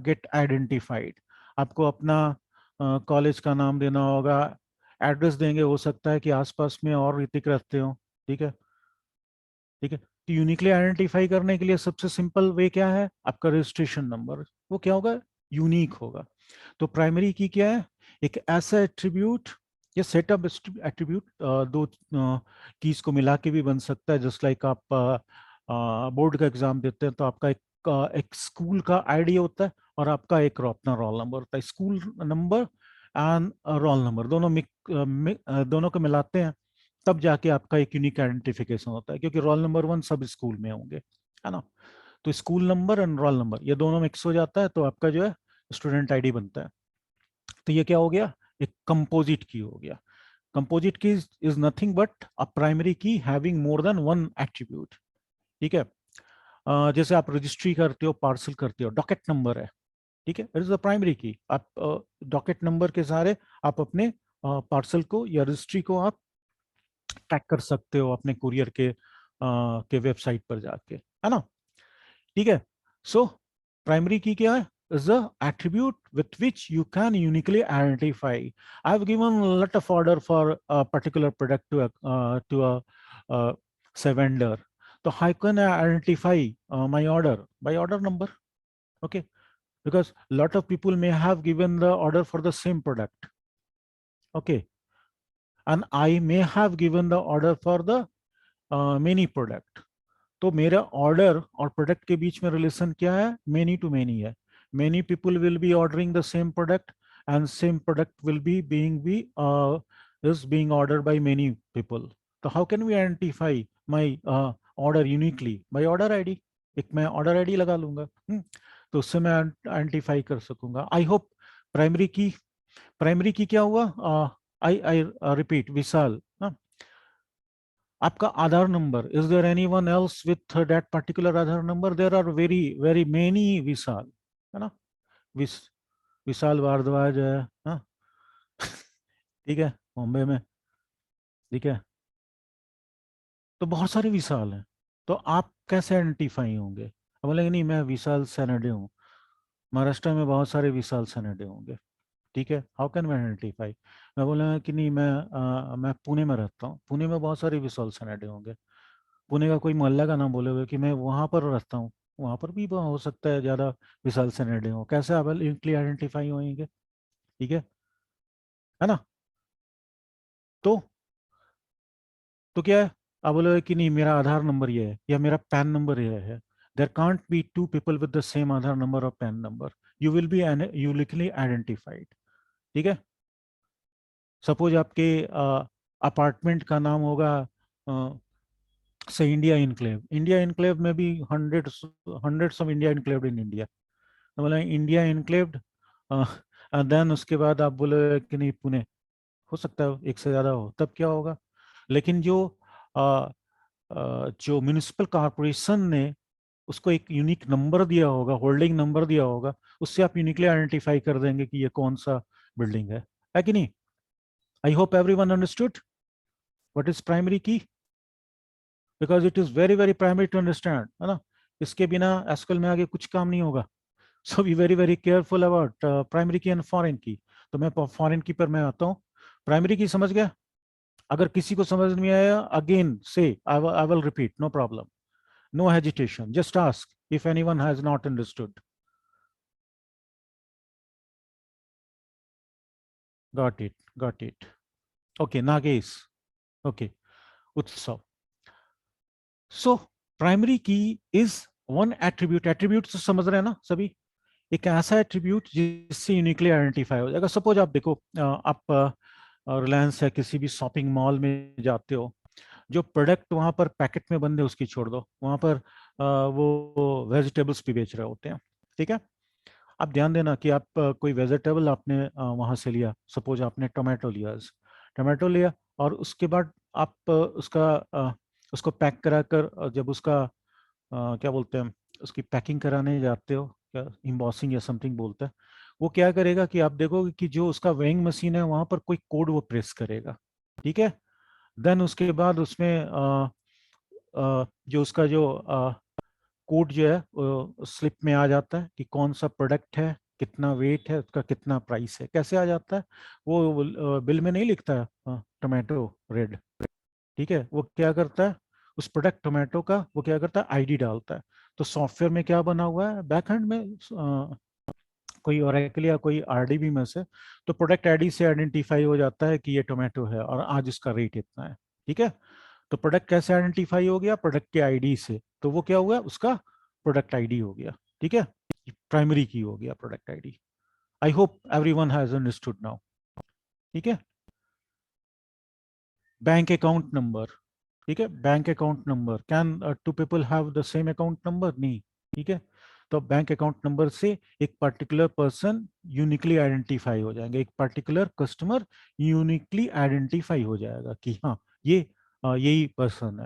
get identified. आपको अपना college का नाम देना होगा, address देंगे, हो सकता है कि आसपास में और ऋतिक रहते हो। ठीक है, ठीक है, तो यूनिकली आइडेंटिफाई करने के लिए सबसे सिंपल वे क्या है? आपका रजिस्ट्रेशन नंबर। वो क्या होगा? यूनिक होगा। तो प्राइमरी की क्या है? एक ऐसा एट्रीब्यूट या सेट ऑफ एट्रीब्यूट, दो कीज को मिला के भी बन सकता है। जस्ट लाइक आप बोर्ड का एग्जाम देते हैं तो आपका एक स्कूल का आईडी होता है और आपका एक अपना रोल नंबर होता है। School number and roll number दोनों को मिलाते हैं, तब जाके आपका एक यूनिक आइडेंटिफिकेशन होता है, क्योंकि रोल नंबर वन सब स्कूल में होंगे, है ना। तो school number and roll number ये दोनों मिक्स हो जाता है तो आपका जो है स्टूडेंट आईडी बनता है। तो ये क्या हो गया? एक कंपोजिट की हो गया। Composite key is nothing but a primary key having more than one attribute. ठीक है, जैसे आप रजिस्ट्री करते हो, पार्सल करते हो, डॉकेट नंबर है। ठीक है, इट इज द प्राइमरी की। आप डॉकेट नंबर के सहारे आप अपने पार्सल को या रजिस्ट्री को आप ट्रैक कर सकते हो अपने कुरियर के वेबसाइट पर जाके, है ना। ठीक है, सो प्राइमरी की क्या है? is the attribute with which you can uniquely identify. I have given a lot of order for a particular product to a say vendor. So how can I identify my order? By order number. Okay, because a lot of people may have given the order for the same product. Okay, and I may have given the order for the many product. तो मेरा order और product के बीच में relation क्या है? Many to many है। Many people will be ordering the same product and same product will be is being ordered by many people. तो how can we identify my order uniquely? by order ID। एक मैं order ID लगा लूंगा, तो उससे मैं identify कर सकूंगा। आई होप प्राइमरी की क्या हुआ? आई आई रिपीट, विशाल, आपका Aadhaar number, is there anyone else with that particular Aadhaar number? There are very very many Vishal, है ना। विश विशाल भारद्वाज है, हाँ। ठीक है, मुंबई में। ठीक है, तो बहुत सारे विशाल हैं, तो आप कैसे आइडेंटिफाई होंगे? अब बोलेंगे नहीं मैं विशाल सनेडे हूँ, महाराष्ट्र में बहुत सारे विशाल सनेडे होंगे, ठीक है, हाउ कैन मैं आइडेंटिफाई? मैं बोला कि नहीं मैं पुणे में रहता हूँ, पुणे में बहुत सारे विशाल सनेडे होंगे, पुणे का कोई मोहल्ला का नाम बोले हुए कि मैं वहां पर रहता हूँ, वहां पर भी हो सकता है ज्यादा विशाल सनेडे हो, कैसे आप इनक्ली आइडेंटिफाई होंगे? ठीक है ना? तो तो क्या है? आप बोलोगे कि नहीं मेरा आधार नंबर ये है या मेरा पैन नंबर ये है, there can't be two people with the same Aadhaar number और PAN number, you will be uniquely identified. ठीक है, सपोज आपके अपार्टमेंट का नाम होगा से इंडिया इनक्लेव, इंडिया इनक्लेव में भी hundreds hundreds of India enclaved in India, तो बोला इंडिया इनक्लेव्ड, देन उसके बाद आप बोले कि नहीं पुणे, हो सकता है एक से ज्यादा हो, तब क्या होगा? लेकिन जो म्यूनिसिपल कॉरपोरेशन ने उसको एक यूनिक नंबर दिया होगा, होल्डिंग नंबर दिया होगा, उससे आप यूनिकली आइडेंटिफाई कर देंगे कि ये कौन सा बिल्डिंग है कि नहीं? I hope everyone understood what is primary key, because it is very very primary to understand, है ना? इसके बिना एसक्यूएल में आगे कुछ काम नहीं होगा। So be very very careful about primary key and foreign key. तो मैं फॉरेन की पर मैं आता हूँ, प्राइमरी की समझ गया? अगर किसी को समझ नहीं आया अगेन से I will repeat, no problem, no hesitation, just ask if anyone has not understood. Got it, okay Nagesh, okay, Utsav. So primary key is one attribute, attribute तो समझ रहे हैं ना सभी, एक ऐसा एट्रीब्यूट जिससे यूनिकली आइडेंटिफाई हो जाएगा। सपोज आप देखो आप रिलायंस या किसी भी शॉपिंग मॉल में जाते हो, जो प्रोडक्ट वहां पर पैकेट में बंद है उसकी छोड़ दो, वहां पर वो वेजिटेबल्स भी बेच रहे होते हैं, ठीक है? आप ध्यान देना कि आप कोई वेजिटेबल आपने वहां से लिया, सपोज आपने टोमेटो लिया, टोमेटो लिया, और उसके बाद आप उसको पैक करा कर जब उसका क्या बोलते हैं, उसकी पैकिंग कराने जाते हो, क्या इम्बॉसिंग या समथिंग बोलते हैं, वो क्या करेगा कि आप देखोगे कि जो उसका वेइंग मशीन है वहां पर कोई कोड वो प्रेस करेगा, ठीक है? देन उसके बाद उसमें जो उसका जो कोड जो है स्लिप में आ जाता है कि कौन सा प्रोडक्ट है, कितना वेट है, उसका कितना प्राइस है, कैसे आ जाता है? वो बिल में नहीं लिखता है टोमेटो रेड, ठीक है? वो क्या करता है, उस प्रोडक्ट टोमेटो का वो क्या करता है, आईडी डालता है। तो सॉफ्टवेयर में क्या बना हुआ है बैकएंड में, कोई ओरेकल या कोई आरडीबी में से, तो प्रोडक्ट आईडी से आइडेंटिफाई हो जाता है कि ये टोमेटो है और आज इसका रेट इतना है, ठीक है? तो प्रोडक्ट कैसे आइडेंटिफाई हो गया, प्रोडक्ट के आईडी से, तो वो क्या हुआ उसका प्रोडक्ट आईडी हो गया, ठीक है? प्राइमरी की हो गया product ID. I hope everyone has understood now, ठीक है? बैंक अकाउंट नंबर, ठीक है, bank account number, can two people have the same account number? नहीं, ठीक है? तो बैंक अकाउंट नंबर से एक पर्टिकुलर पर्सन यूनिकली आइडेंटिफाई हो जाएंगे, एक पर्टिकुलर कस्टमर यूनिकली आइडेंटिफाई हो जाएगा कि हाँ ये यही पर्सन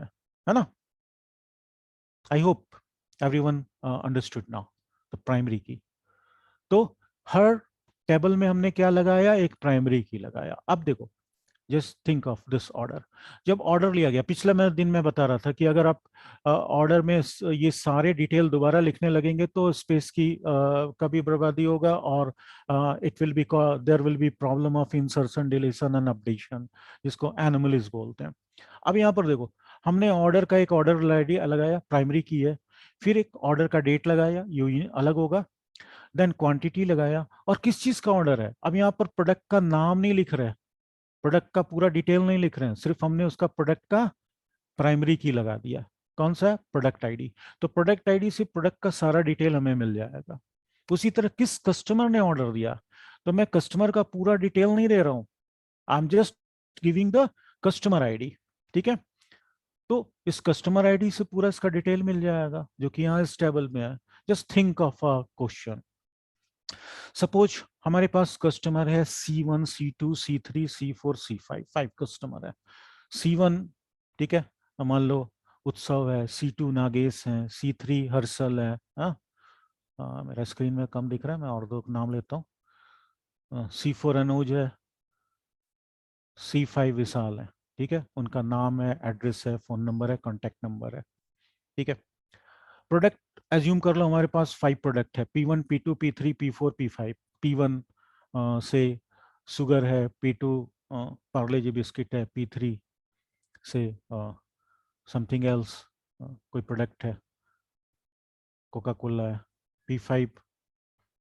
है ना? आई hope everyone understood now the primary की। तो हर टेबल में हमने क्या लगाया, एक प्राइमरी की लगाया। अब देखो, just think of this order, जब ऑर्डर लिया गया, पिछला मैं दिन में बता रहा था कि अगर आप ऑर्डर में ये सारे डिटेल दोबारा लिखने लगेंगे तो स्पेस की का भी बर्बादी होगा, और it will be there will be problem of insertion deletion and updation, जिसको एनोमलीज बोलते हैं। अब यहाँ पर देखो, हमने ऑर्डर का एक ऑर्डर आईडी लगाया, प्राइमरी की है, फिर एक ऑर्डर का डेट लगाया, यू अलग होगा, देन क्वांटिटी लगाया, और किस चीज का ऑर्डर है, अब यहाँ पर प्रोडक्ट का नाम नहीं लिख रहे, प्रोडक्ट का पूरा डिटेल नहीं लिख रहे हैं, सिर्फ हमने उसका प्रोडक्ट का प्राइमरी की लगा दिया, कौन सा, प्रोडक्ट आईडी। तो प्रोडक्ट आईडी से प्रोडक्ट का सारा डिटेल हमें मिल जाएगा। उसी तरह किस कस्टमर ने ऑर्डर दिया, तो मैं कस्टमर का पूरा डिटेल नहीं दे रहा हूं, I am just giving the customer ID, ठीक है? तो इस कस्टमर आईडी से पूरा इसका डिटेल मिल जाएगा जो कि यहाँ इस टेबल में है। Just think of a question, suppose हमारे पास कस्टमर है C1 C2 C3 C4 C5, 5 customer है। C1, ठीक है, मान लो उत्सव है, C2 नागेश है, C3 हर्षल है, हाँ? मेरा स्क्रीन में कम दिख रहा है, मैं और दो नाम लेता हूँ, C4 अनुज है, C5 विशाल है, ठीक है, उनका नाम है, एड्रेस है, फोन नंबर है, कॉन्टैक्ट नंबर है। ठीक है, प्रोडक्ट एज्यूम कर लो हमारे पास 5 प्रोडक्ट है, P1 P2 P3 P4 P5। P1 से शुगर है, P2 पार्ले जी बिस्किट है, P3 से समथिंग एल्स कोई प्रोडक्ट है, कोका कोला है, P5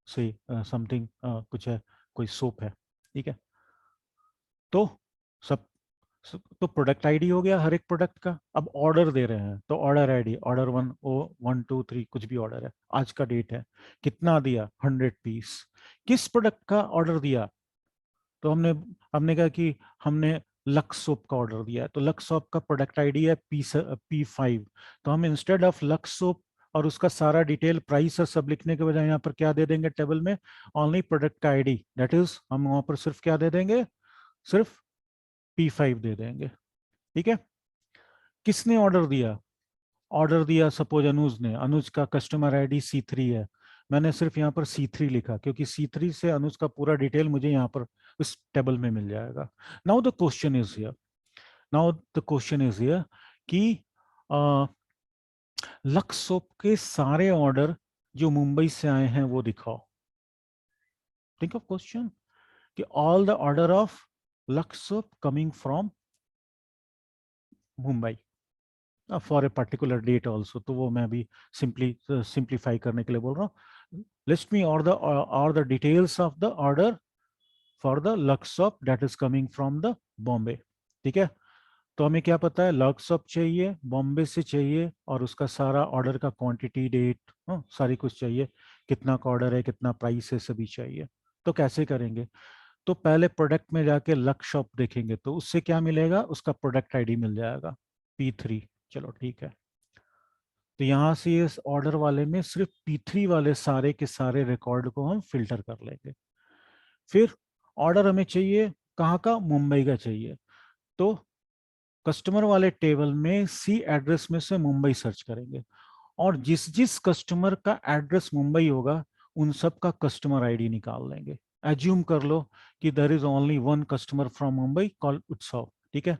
से समथिंग कुछ है, कोई सोप है। ठीक है, तो सब तो प्रोडक्ट आईडी हो गया हर एक प्रोडक्ट का। अब ऑर्डर दे रहे हैं तो ऑर्डर आईडी, ऑर्डर 1 2 3 कुछ भी ऑर्डर है, आज का डेट है, कितना दिया, 100 पीस। किस प्रोडक्ट का ऑर्डर दिया, तो हमने हमने कहा कि हमने लक्स सोप का ऑर्डर दिया है, तो लक्स सोप का प्रोडक्ट आईडी है P5। तो हम इंस्टेड ऑफ लक्स सोप और उसका सारा डिटेल प्राइस और सब लिखने के बजाय यहाँ पर क्या दे देंगे टेबल में, ओनली प्रोडक्ट का आईडी, दैट इज हम वहां पर सिर्फ क्या दे देंगे, सिर्फ P5 दे देंगे। ठीक है, किसने ऑर्डर दिया, ऑर्डर दिया सपोज अनुज ने, अनुज का कस्टमर आईडी C3 है, मैंने सिर्फ यहाँ पर C3 लिखा क्योंकि C3 से अनुज का पूरा डिटेल मुझे यहाँ पर इस टेबल में मिल जाएगा। Now the question is here, now the question is here कि लक्स सोप के सारे ऑर्डर जो मुंबई से आए हैं वो दिखाओ। थिंक ऑफ क्वेश्चन कि all the order of Lux soap coming from Mumbai for a particular date also, तो वो मैं भी सिंप्लीफाई करने के लिए बोल रहा हूँ। लिस्ट मी और the details of the order for the lux shop that is coming from the Bombay. ठीक है, तो हमें क्या पता है, लक्स शॉप चाहिए, बॉम्बे से चाहिए, और उसका सारा ऑर्डर का क्वांटिटी, डेट, सारी कुछ चाहिए, कितना का ऑर्डर है, कितना प्राइस है, सभी चाहिए। तो कैसे करेंगे, तो पहले प्रोडक्ट में जाके लक्स शॉप देखेंगे, तो उससे क्या मिलेगा, उसका प्रोडक्ट आईडी मिल जाएगा P3। चलो ठीक है, तो यहाँ से इस ऑर्डर वाले में सिर्फ P3 वाले सारे के सारे रिकॉर्ड को हम फिल्टर कर लेंगे। फिर ऑर्डर हमें चाहिए कहाँ का, मुंबई का चाहिए, तो कस्टमर वाले टेबल में सी एड्रेस में से मुंबई सर्च करेंगे, और जिस जिस कस्टमर का एड्रेस मुंबई होगा उन सब का कस्टमर आईडी निकाल लेंगे। एज्यूम कर लो कि there is only one customer from Mumbai called उत्सव। ठीक है,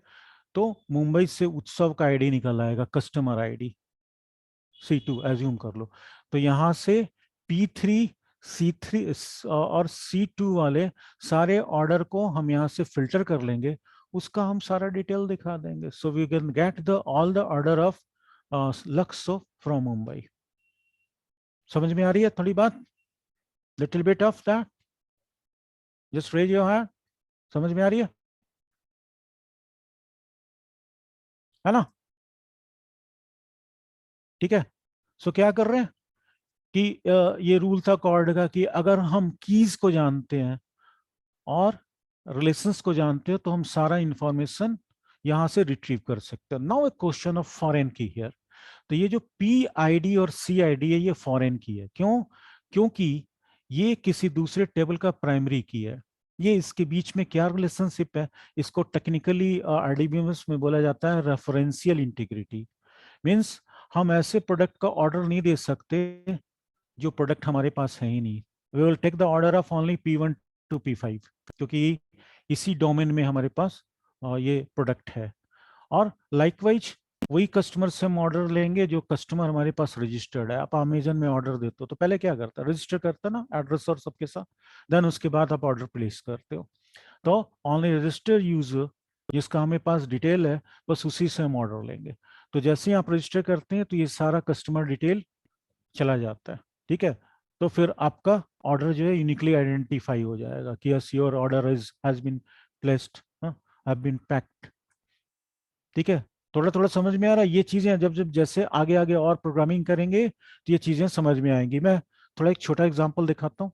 तो मुंबई से उत्सव का आईडी निकल आएगा, कस्टमर आईडी C2 एज्यूम कर लो। तो यहाँ से P3 C3 और C2 वाले सारे ऑर्डर को हम यहाँ से फिल्टर कर लेंगे, उसका हम सारा डिटेल दिखा देंगे। So we can get the all the order of लक्सो फ्रॉम मुंबई। समझ में आ रही है थोड़ी बात, little bit of that, just raise your hand. समझ में आ रही है ना? ठीक है, सो क्या कर रहे हैं कि ये रूल था कॉर्ड का कि अगर हम कीज को जानते हैं और रिलेशंस को जानते हो तो हम सारा इंफॉर्मेशन यहां से रिट्रीव कर सकते हैं। Now A question of foreign की हियर, तो ये जो P ID और C ID है ये फॉरेन की है, क्यों, क्योंकि ये किसी दूसरे टेबल का प्राइमरी की है। ये इसके बीच में क्या रिलेशनशिप है, इसको टेक्निकली RDBMS में बोला जाता है रेफरेंशियल इंटीग्रिटी। मींस हम ऐसे प्रोडक्ट का ऑर्डर नहीं दे सकते जो प्रोडक्ट हमारे पास है ही नहीं। We will take the order of only P1 to P5 क्योंकि इसी डोमेन में हमारे पास ये प्रोडक्ट है। और लाइकवाइज वही कस्टमर से हम ऑर्डर लेंगे जो कस्टमर हमारे पास रजिस्टर्ड है। आप अमेजन में ऑर्डर देते हो तो पहले क्या करता है, रजिस्टर करता है ना एड्रेस और सबके साथ, देन उसके बाद आप ऑर्डर प्लेस करते हो। तो ऑनली रजिस्टर यूजर जिसका हमें पास डिटेल है बस उसी से हम ऑर्डर लेंगे। तो जैसे ही आप रजिस्टर करते हैं तो ये सारा कस्टमर डिटेल चला जाता है। ठीक है, तो फिर आपका ऑर्डर जो है यूनिकली आइडेंटिफाई हो जाएगा कि yes your order is has been placed, have been packed. ठीक है, थोड़ा थोड़ा समझ में आ रहा है, ये चीजें जब जब जैसे आगे आगे और प्रोग्रामिंग करेंगे तो ये चीजें समझ में आएंगी। मैं थोड़ा एक छोटा एग्जांपल दिखाता हूँ,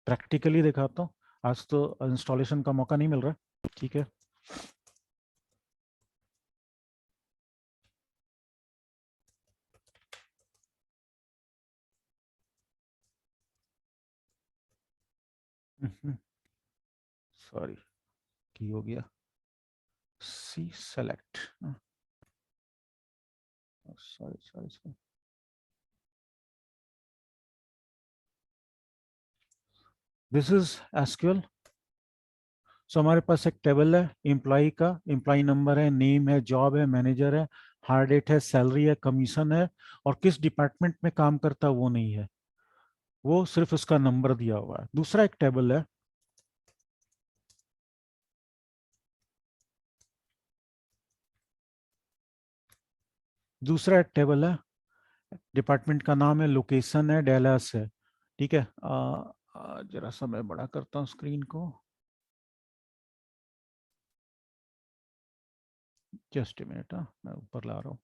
प्रैक्टिकली दिखाता हूँ। आज तो इंस्टॉलेशन का मौका नहीं मिल रहा। ठीक है, सॉरी की हो गया, C select, sorry sorry sorry, this is SQL। सो हमारे पास एक टेबल है एम्प्लॉय का, एम्प्लॉय नंबर है, नेम है, जॉब है, मैनेजर है, हायर डेट है, सैलरी है, कमीशन है, और किस डिपार्टमेंट में काम करता है वो नहीं है, वो सिर्फ उसका नंबर दिया हुआ है। दूसरा एक टेबल है, दूसरा एक टेबल है, डिपार्टमेंट का नाम है, लोकेशन है, डेलास है। ठीक है, जरा सा मैं बड़ा करता हूँ स्क्रीन को, जस्ट ए मिनट, मैं ऊपर ला रहा हूँ।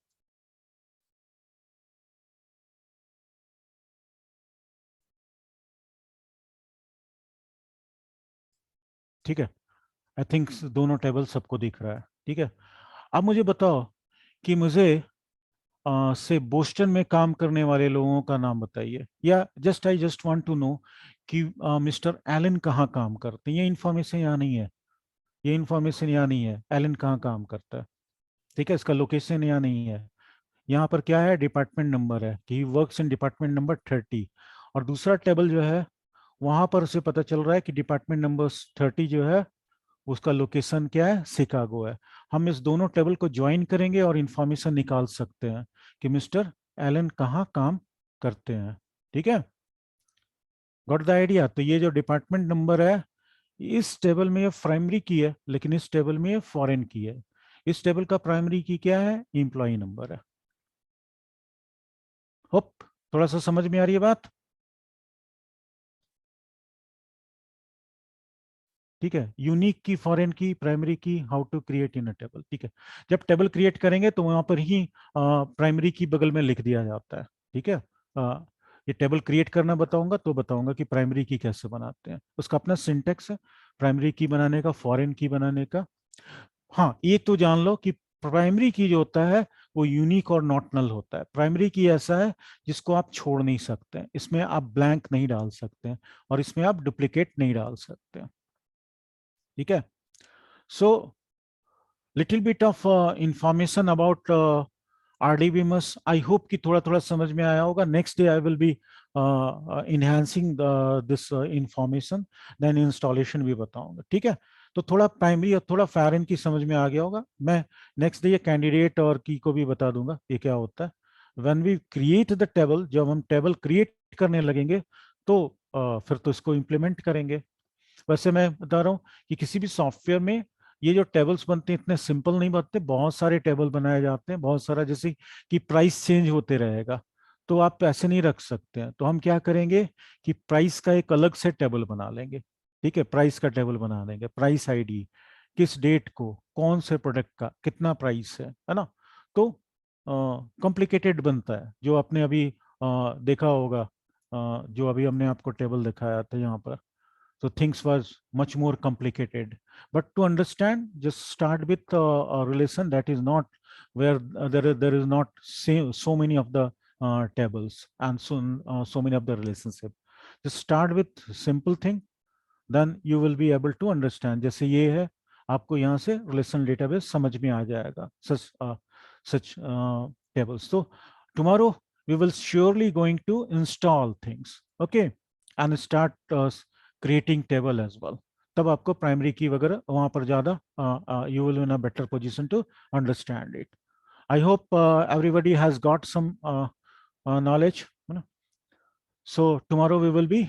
ठीक है, आई थिंक दोनों टेबल सबको दिख रहा है। ठीक है, अब मुझे बताओ कि मुझे से बोस्टन में काम करने वाले लोगों का नाम बताइए, या just I just want to know कि मिस्टर एलन कहाँ काम करते हैं। ये इन्फॉर्मेशन यहाँ नहीं है, ये इन्फॉर्मेशन यहाँ नहीं है, एलन कहाँ काम करता है। ठीक है, इसका लोकेशन यहाँ नहीं है। यहाँ पर क्या है, डिपार्टमेंट नंबर है कि वर्क्स इन डिपार्टमेंट नंबर 30। और दूसरा टेबल जो है वहां पर उसे पता चल रहा है कि डिपार्टमेंट नंबर 30 जो है उसका लोकेशन क्या है, शिकागो है। हम इस दोनों टेबल को ज्वाइन करेंगे और इंफॉर्मेशन निकाल सकते हैं कि मिस्टर एलन कहाँ काम करते हैं। ठीक है, गॉट द आइडिया। तो ये जो डिपार्टमेंट नंबर है, इस टेबल में ये प्राइमरी की है, लेकिन इस टेबल में ये फॉरेन की है। इस टेबल का प्राइमरी की क्या है, एम्प्लॉय नंबर है। होप थोड़ा सा समझ में आ रही है बात। ठीक है, यूनिक की, foreign key, primary key, how to create in a table. ठीक है, जब टेबल क्रिएट करेंगे तो वहां पर ही प्राइमरी की बगल में लिख दिया जाता है। ठीक है, ये टेबल क्रिएट करना बताऊंगा तो बताऊंगा कि प्राइमरी की कैसे बनाते हैं, उसका अपना सिंटेक्स है प्राइमरी की बनाने का, फॉरेन की बनाने का। हाँ, ये तो जान लो कि प्राइमरी की जो होता है वो यूनिक और नॉट नल होता है। प्राइमरी की ऐसा है जिसको आप छोड़ नहीं सकते हैं, इसमें आप ब्लैंक नहीं डाल सकते हैं, और इसमें आप डुप्लीकेट नहीं डाल सकते हैं। ठीक है, so little bit of information about RDBMS. I hope कि थोड़ा थोड़ा समझ में आया होगा। Next day I will be enhancing this information, then installation भी बताऊंगा। ठीक है, तो थोड़ा प्राइमरी और थोड़ा फॉरेन की समझ में आ गया होगा। मैं नेक्स्ट डे ये कैंडिडेट और की को भी बता दूंगा ये क्या होता है। When we create the table, जब हम टेबल क्रिएट करने लगेंगे तो फिर तो इसको इम्प्लीमेंट करेंगे। वैसे मैं बता रहा हूँ कि किसी भी सॉफ्टवेयर में ये जो टेबल्स बनते हैं इतने सिंपल नहीं बनते, बहुत सारे टेबल बनाए जाते हैं, बहुत सारा, जैसे कि प्राइस चेंज होते रहेगा तो आप ऐसे नहीं रख सकते हैं। तो हम क्या करेंगे कि प्राइस का एक अलग से टेबल बना लेंगे। ठीक है, प्राइस का टेबल बना लेंगे, प्राइस आईडी, किस डेट को कौन से प्रोडक्ट का कितना प्राइस है ना। तो कॉम्प्लिकेटेड बनता है, जो आपने अभी देखा होगा, जो अभी हमने आपको टेबल दिखाया था यहाँ पर। So things was much more complicated. But to understand, just start with a relation that is not where there is not so many of the tables and so many of the relationship. Just start with simple thing, then you will be able to understand. जैसे ये है, आपको यहाँ से relation database समझ में आ जाएगा, such tables. So tomorrow we will surely going to install things, okay, and start creating table as well. तब आपको प्राइमरी की वगैरह वहां पर ज्यादा you will in a better position to understand it. I hope everybody has got some knowledge. So tomorrow we will be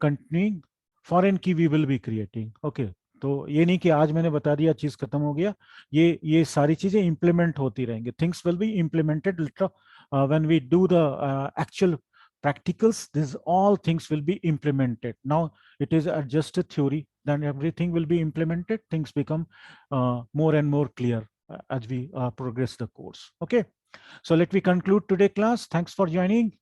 continuing, foreign key we will be creating. Okay, तो ये नहीं कि आज मैंने बता दिया चीज खत्म हो गया, ये सारी चीजें इंप्लीमेंट होती रहेंगी। Things will be implemented later when we do the actual practicals. This all things will be implemented. Now it is just a theory, then everything will be implemented. Things become more and more clear as we progress the course. Okay, so let me conclude today class. Thanks for joining.